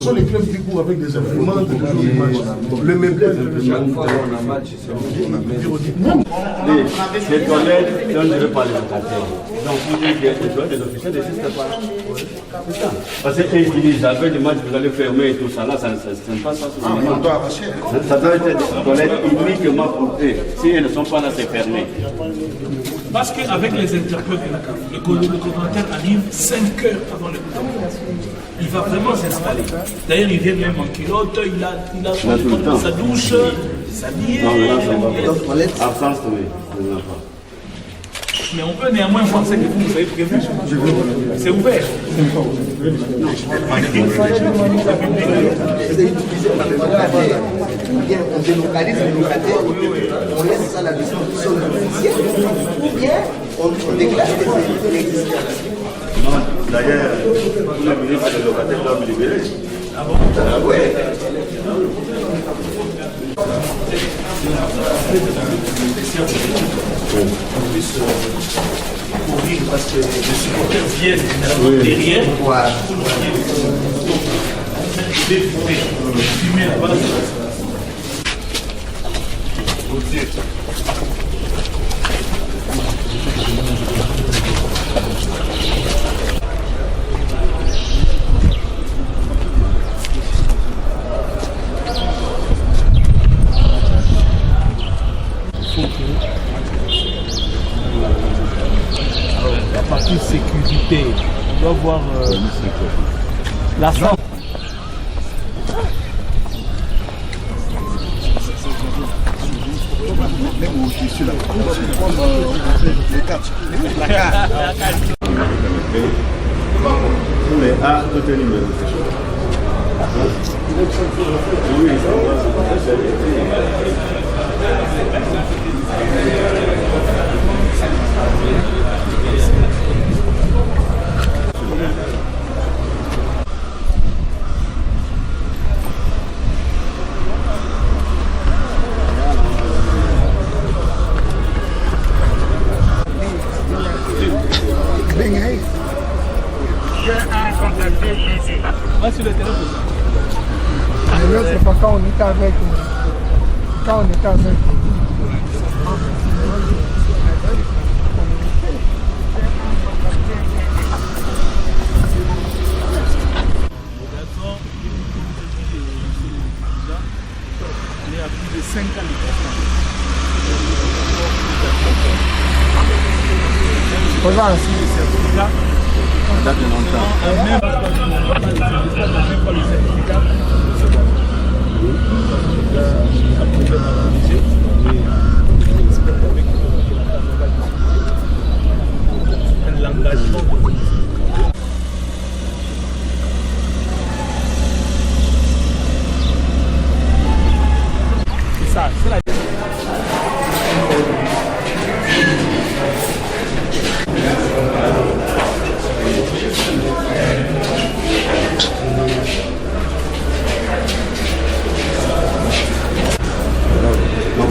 Ce sont les clubs qui courent avec des imprimantes, des jours de match. Le meublé. Chaque fois qu'on a match, les toilettes, on ne veut pas les locataires. Donc, les officiels n'existent pas. C'est ça. Parce qu'ils disent, après le match, vous allez fermer et tout ça. Là, ça ne passe pas sur le match. Ça doit être des toilettes uniquement pour eux. Si elles ne sont pas là, c'est fermé. Parce qu'avec les interprètes de la CAF, le coordonnateur arrive 5 heures avant le temps. Il va vraiment s'installer. D'ailleurs, il vient même en culotte, il a sa douche, s'habiller. Absence, oui. Mais on peut néanmoins voir ce que vous avez prévu. C'est ouvert. C'est utilisé par les locataires. Ou bien on délocalise les locataires, on laisse ça à la disposition de l'officiel, ou bien on déclare que c'est existant. Non, d'ailleurs, tous les ministres des locataires doivent libérer. Ah bon? Oui. Courir parce que les supporters viennent derrière. Fumer là-bas. La partie sécurité, on doit voir la salle. La carte. Mais à tout est numéro. Oui, Sur le téléphone. C'est pas quand on était avec. Quand on était avec. Il y a plus de 5 ans de Voilà. ça date de longtemps. L'engagement. C'est ça, c'est la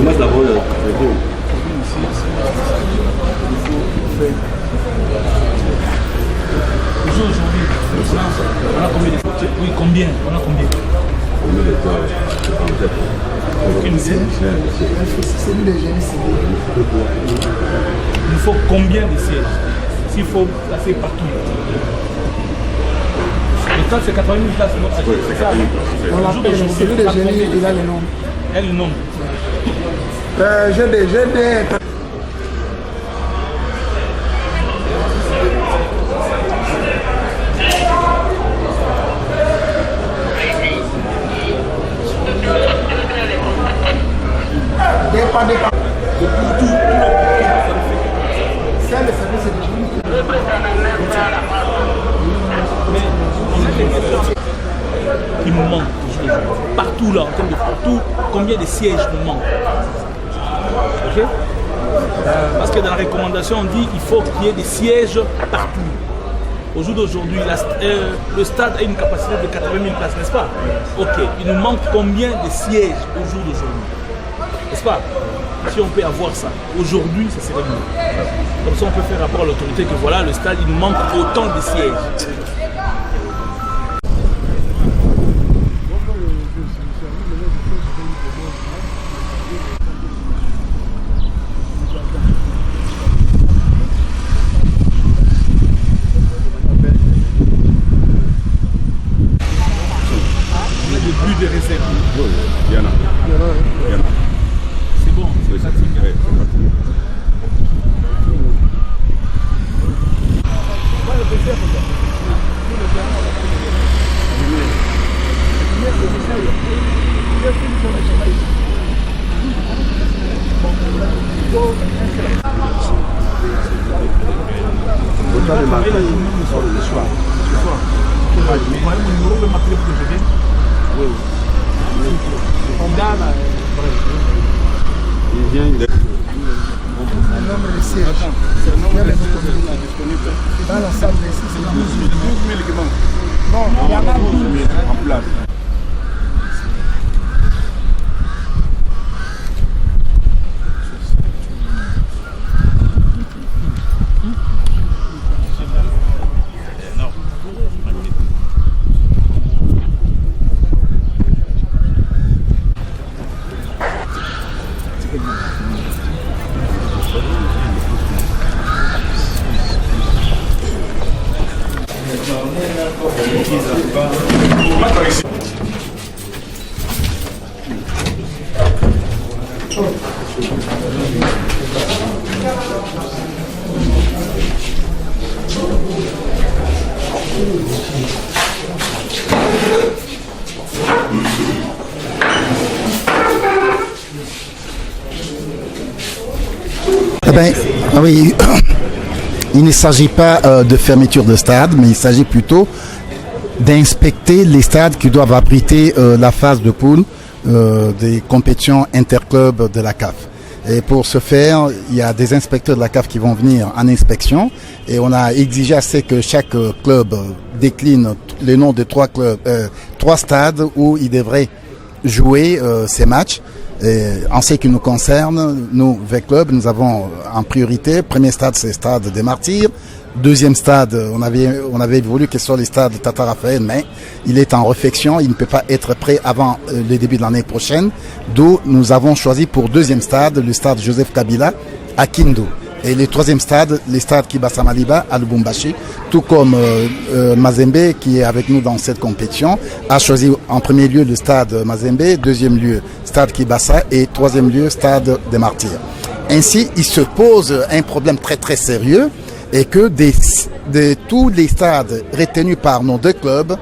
Moi, d'abord, aujourd'hui, on a combien de photos? Oui, combien? On a combien? Aucune idée. C'est lui le génie civil. Il nous faut combien de sièges? S'il faut placer partout. Le temps c'est 80 000 places. Oui, c'est 80 000 On l'appelle, c'est lui le génie, il a le nom. Et le nombre? J'ai des. Pas de tout. C'est le service de Il nous manque partout là, en termes de partout, combien de sièges nous manque? Ok? Parce que dans la recommandation, on dit qu'il faut qu'il y ait des sièges partout. Au jour d'aujourd'hui, le stade a une capacité de 80 000 places, n'est-ce pas? Ok, il nous manque combien de sièges au jour d'aujourd'hui? N'est-ce pas? Si on peut avoir ça, aujourd'hui, ça serait mieux. Comme ça, on peut faire rapport à l'autorité que voilà, le stade, il nous manque autant de sièges. plus de réserves. Oui, il y en a. C'est bon, c'est pratique. Oui, c'est pratique. Autant le matin, le soir. Vous voyez mon numéro, vous m'appelez pour que je vienne. Oui. Il vient, il est... Un nombre de sièges. Dans la salle de 6, c'est 12 000 qui manquent. Non, il y en a 12 000 En place. Eh ben, oui, il ne s'agit pas de fermeture de stade, mais il s'agit plutôt d'inspecter les stades qui doivent abriter la phase de poule des compétitions interclubs de la CAF. Et pour ce faire, il y a des inspecteurs de la CAF qui vont venir en inspection et on a exigé assez que chaque club décline les noms de trois stades où il devrait jouer ces matchs. Et en ce qui nous concerne, nous, V-Club, nous avons en priorité, premier stade, c'est le stade des Martyrs. Deuxième stade, on avait voulu que ce soit le stade Tata Raphaël, mais il est en réflexion, il ne peut pas être prêt avant le début de l'année prochaine. D'où nous avons choisi pour deuxième stade, le stade Joseph Kabila à Kindu. Et le troisième stade, le stade Kibasa Maliba à Lubumbashi, tout comme Mazembe qui est avec nous dans cette compétition, a choisi en premier lieu le stade Mazembe, deuxième lieu stade Kibasa et troisième lieu stade des Martyrs. Ainsi, il se pose un problème très très sérieux et que de tous les stades retenus par nos deux clubs,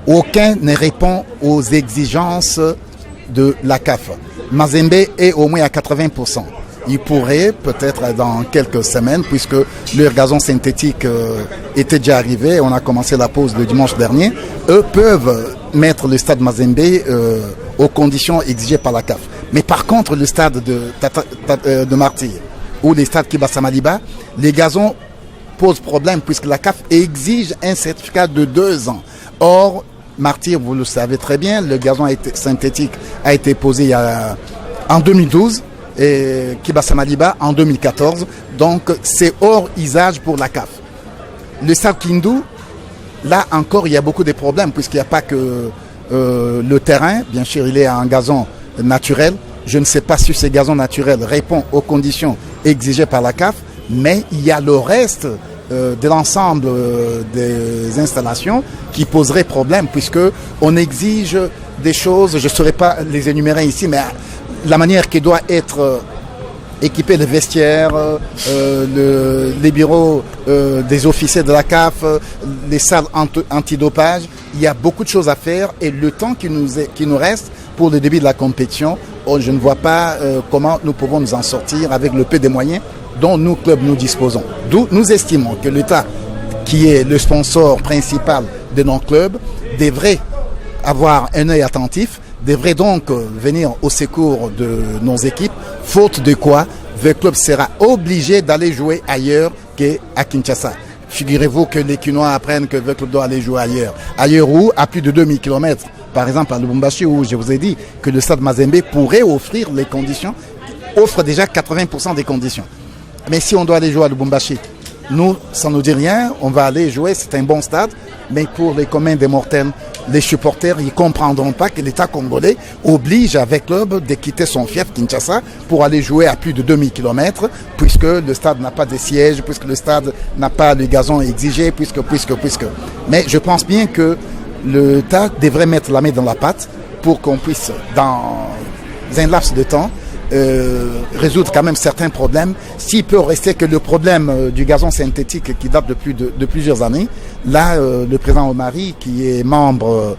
aucun ne répond aux exigences de la CAF. Mazembe est au moins à 80%. Ils pourraient, peut-être dans quelques semaines, puisque leur gazon synthétique était déjà arrivé, on a commencé la pause le dimanche dernier, eux peuvent mettre le stade Mazembe aux conditions exigées par la CAF. Mais par contre, le stade de Martyr ou les stades Kibasa Maliba, les gazons posent problème puisque la CAF exige un certificat de 2 ans. Or, Martyr, vous le savez très bien, le gazon synthétique a été posé en 2012. Et Kibasa Maliba en 2014, donc c'est hors usage pour la CAF. Le stade Kindu, là encore il y a beaucoup de problèmes puisqu'il n'y a pas que le terrain, bien sûr il est en gazon naturel, je ne sais pas si ce gazon naturel répond aux conditions exigées par la CAF, mais il y a le reste de l'ensemble des installations qui poserait problème puisque on exige des choses, je ne saurais pas les énumérer ici, mais la manière qui doit être équipée de vestiaires, les bureaux des officiers de la CAF, les salles antidopage, il y a beaucoup de choses à faire et le temps qui nous reste pour le début de la compétition, je ne vois pas comment nous pouvons nous en sortir avec le peu de moyens dont nous, clubs, nous disposons. D'où nous estimons que l'État, qui est le sponsor principal de nos clubs, devrait avoir un œil attentif, devrait donc venir au secours de nos équipes, faute de quoi le club sera obligé d'aller jouer ailleurs qu'à Kinshasa. Figurez-vous que les Kinois apprennent que le club doit aller jouer ailleurs. Ailleurs où, à plus de 2000 km, par exemple à Lubumbashi, où je vous ai dit que le stade Mazembe pourrait offrir les conditions, offre déjà 80% des conditions. Mais si on doit aller jouer à Lubumbashi, nous, ça ne nous dit rien, on va aller jouer, c'est un bon stade, mais pour les communs des mortels, les supporters, ils ne comprendront pas que l'État congolais oblige avec le club de quitter son fief Kinshasa pour aller jouer à plus de 2000 km, puisque le stade n'a pas de siège, puisque le stade n'a pas le gazon exigé, puisque. Mais je pense bien que L'État devrait mettre la main dans la pâte pour qu'on puisse, dans un laps de temps, résoudre quand même certains problèmes. S'il peut rester que le problème du gazon synthétique qui date de plusieurs années, là, le président Omari, qui est membre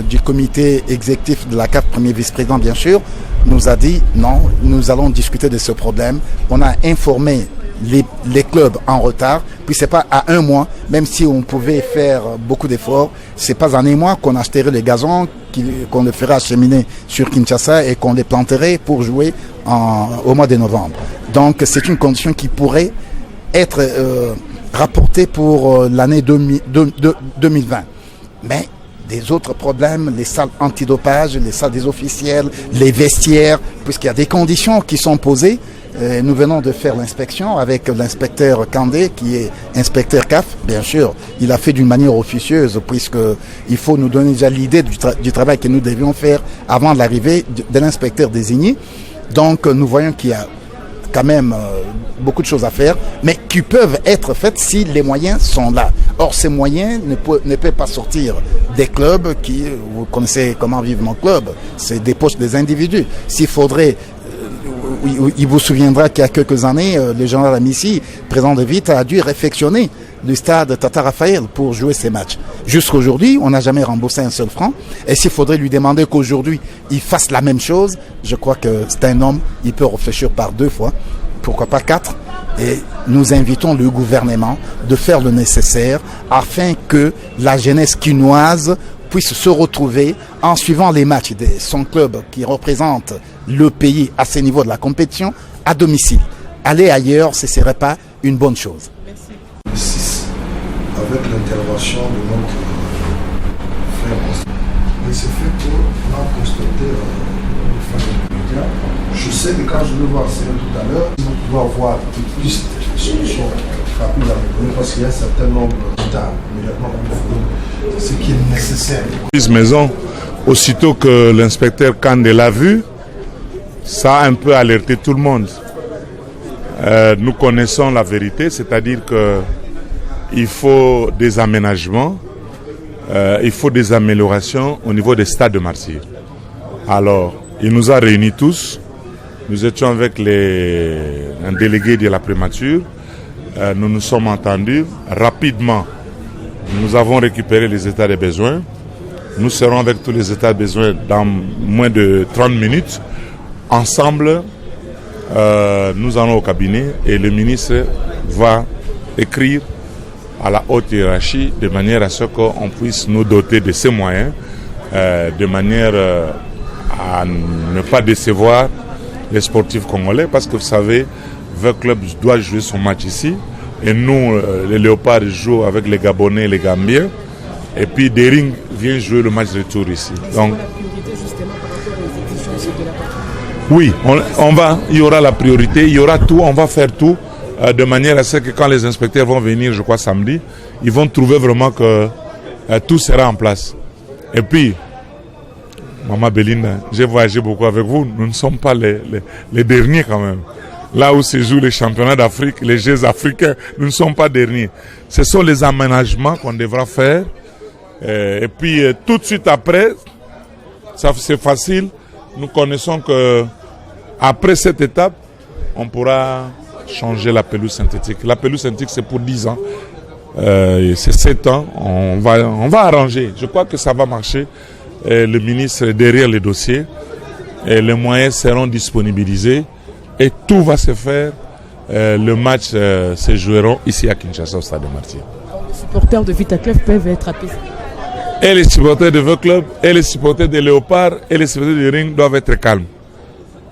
du comité exécutif de la CAF, premier vice-président bien sûr, nous a dit non, nous allons discuter de ce problème. On a informé les clubs en retard, puis c'est pas à un mois, même si on pouvait faire beaucoup d'efforts, c'est pas en un mois qu'on achèterait les gazons, qu'on le ferait acheminer sur Kinshasa et qu'on les planterait pour jouer au mois de novembre. Donc c'est une condition qui pourrait être rapportée pour l'année 2020. Mais des autres problèmes, les salles antidopage, les salles des officiels, les vestiaires, puisqu'il y a des conditions qui sont posées. Nous venons de faire l'inspection avec l'inspecteur Kandé, qui est inspecteur CAF. Bien sûr, il a fait d'une manière officieuse, puisqu'il faut nous donner déjà l'idée du travail que nous devions faire avant l'arrivée de l'inspecteur désigné. Donc, nous voyons qu'il y a quand même beaucoup de choses à faire, mais qui peuvent être faites si les moyens sont là. Or, ces moyens ne peuvent pas sortir des clubs qui, vous connaissez comment vivent nos clubs, c'est des poches des individus. S'il faudrait, il vous souviendra qu'il y a quelques années, le général Amissi, président de Vite, a dû réfectionner le stade Tata Raphaël pour jouer ces matchs. Jusqu'à aujourd'hui, on n'a jamais remboursé un seul franc. Et s'il faudrait lui demander qu'aujourd'hui, il fasse la même chose, je crois que c'est un homme, il peut réfléchir par 2 fois, pourquoi pas 4. Et nous invitons le gouvernement de faire le nécessaire afin que la jeunesse quinoise puisse se retrouver en suivant les matchs de son club qui représente le pays à ce niveau de la compétition à domicile. Aller ailleurs, ce ne serait pas une bonne chose. Merci. Avec l'intervention de notre frère. Mais c'est fait qu'on a constaté le frère média. Je sais que quand je vais voir Cyril tout à l'heure, il va pouvoir voir plus de solutions rapides à me donner parce qu'il y a un certain nombre d'étapes immédiatement ce qui est nécessaire. Maison, aussitôt que l'inspecteur Kandé l'a vu, ça a un peu alerté tout le monde. Nous connaissons la vérité, c'est-à-dire qu'il faut des aménagements, il faut des améliorations au niveau des stades de Marseille. Alors, il nous a réunis tous. Nous étions avec un délégué de la prémature. Nous nous sommes entendus rapidement. Nous avons récupéré les états des besoins. Nous serons avec tous les états de besoins dans moins de 30 minutes. Ensemble, nous allons au cabinet et le ministre va écrire à la haute hiérarchie de manière à ce qu'on puisse nous doter de ces moyens, de manière à ne pas décevoir les sportifs congolais, parce que vous savez, le club doit jouer son match ici, et nous, les Léopards, jouent avec les Gabonais et les Gambiens, et puis Dering vient jouer le match retour ici. Donc, oui, il y aura la priorité, il y aura tout, on va faire tout, de manière à ce que quand les inspecteurs vont venir, je crois samedi, ils vont trouver vraiment que tout sera en place. Et puis, Maman Belinda, j'ai voyagé beaucoup avec vous, nous ne sommes pas les derniers quand même. Là où se jouent les championnats d'Afrique, les Jeux africains, nous ne sommes pas derniers. Ce sont les aménagements qu'on devra faire. Et puis tout de suite après, ça c'est facile, nous connaissons que après cette étape, on pourra changer la pelouse synthétique. La pelouse synthétique c'est pour 10 ans, c'est 7 ans, on va arranger. Je crois que ça va marcher. Le ministre est derrière les dossiers et les moyens seront disponibilisés et tout va se faire. Le match se jouera ici à Kinshasa au Stade de Martyrs. Les supporters de Vita Club peuvent être apaisés. Et les supporters de Vita Club, et les supporters de Léopard, et les supporters de Ring doivent être calmes.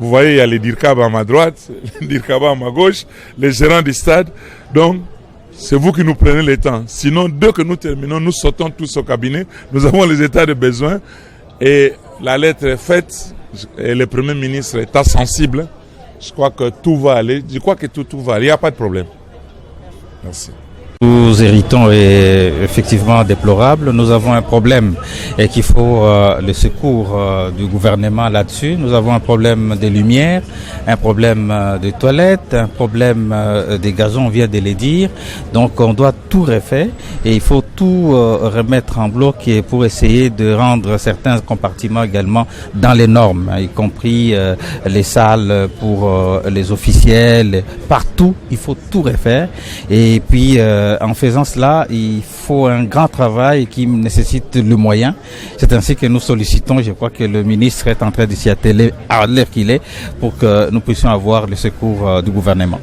Vous voyez, il y a les Dirkaba à ma droite, les Dirkaba à ma gauche, les gérants du stade. Donc, c'est vous qui nous prenez le temps. Sinon, dès que nous terminons, nous sautons tous au cabinet. Nous avons les états de besoin. Et la lettre est faite. Et le Premier ministre est sensible. Je crois que tout va aller. Je crois que tout va aller. Il n'y a pas de problème. Merci. Nous héritons est effectivement déplorable. Nous avons un problème et qu'il faut le secours du gouvernement là-dessus. Nous avons un problème de lumière, un problème de toilettes, un problème des gazons, on vient de les dire. Donc on doit tout refaire et il faut tout remettre en bloc pour essayer de rendre certains compartiments également dans les normes, y compris les salles pour les officiels. Partout, il faut tout refaire. Et puis en faisant cela, il faut un grand travail qui nécessite le moyen. C'est ainsi que nous sollicitons, je crois que le ministre est en train de s'y atteler à l'heure qu'il est, pour que nous puissions avoir le secours du gouvernement.